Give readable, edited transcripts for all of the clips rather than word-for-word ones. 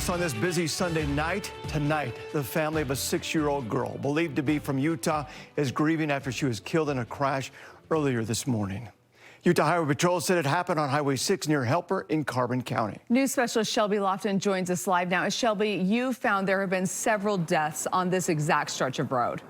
us on this busy Sunday night. Tonight, the family of a 6-year-old girl, believed to be from Utah, is grieving after she was killed in a crash earlier this morning. Utah Highway Patrol said it happened on Highway 6 near Helper in Carbon County. News specialist Shelby Lofton joins us live now. Shelby, you found there have been several deaths on this exact stretch of road.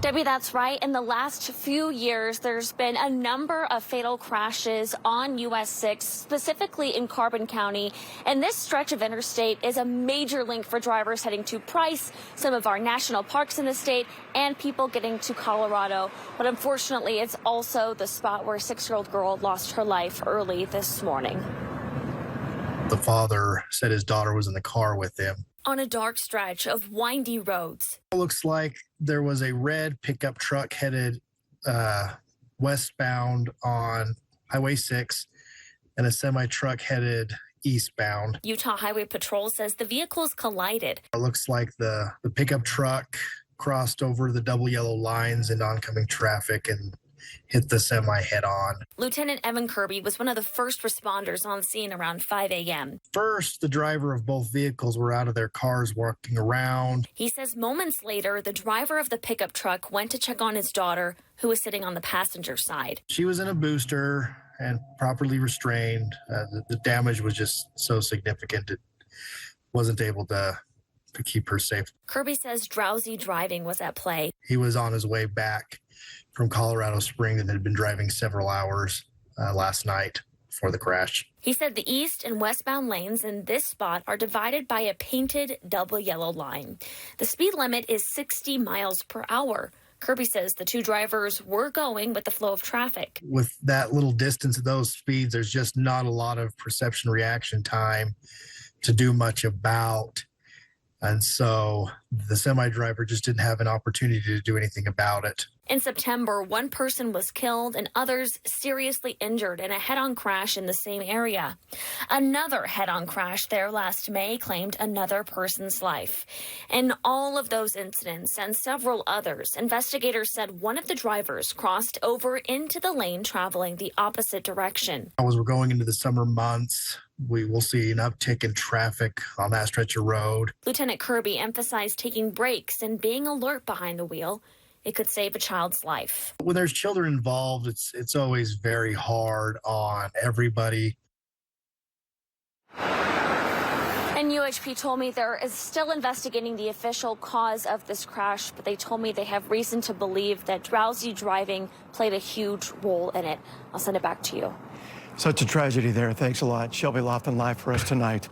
Debbie, that's right. In the last few years, there's been a number of fatal crashes on US 6, specifically in Carbon County. And this stretch of interstate is a major link for drivers heading to Price, some of our national parks in the state, and people getting to Colorado. But unfortunately, it's also the spot where a 6-year-old girl lost her life early this morning. The father said his daughter was in the car with him. On a dark stretch of windy roads. It looks like there was a red pickup truck headed westbound on Highway 6 and a semi-truck headed eastbound. Utah Highway Patrol says the vehicles collided. It looks like the pickup truck crossed over the double yellow lines in oncoming traffic and hit the semi head on. Lieutenant Evan Kirby was one of the first responders on scene around 5 a.m. First, the driver of both vehicles were out of their cars walking around. He says moments later, the driver of the pickup truck went to check on his daughter, who was sitting on the passenger side. She was in a booster and properly restrained. The damage was just so significant it wasn't able to keep her safe. Kirby says drowsy driving was at play. He was on his way back from Colorado Springs and had been driving several hours last night before the crash. He said the east and westbound lanes in this spot are divided by a painted double yellow line. The speed limit is 60 miles per hour. Kirby says the two drivers were going with the flow of traffic. With that little distance at those speeds, there's just not a lot of perception reaction time to do much about. And so the semi-driver just didn't have an opportunity to do anything about it. In September, one person was killed and others seriously injured in a head-on crash in the same area. Another head-on crash there last May claimed another person's life. In all of those incidents and several others, investigators said one of the drivers crossed over into the lane traveling the opposite direction. As we're going into the summer months, we will see an uptick in traffic on that stretch of road. Lieutenant Kirby emphasized taking breaks and being alert behind the wheel. It could save a child's life. When there's children involved, it's always very hard on everybody. And UHP told me they're still investigating the official cause of this crash, but they told me they have reason to believe that drowsy driving played a huge role in it. I'll send it back to you. Such a tragedy there. Thanks a lot. Shelby Lofton live for us tonight.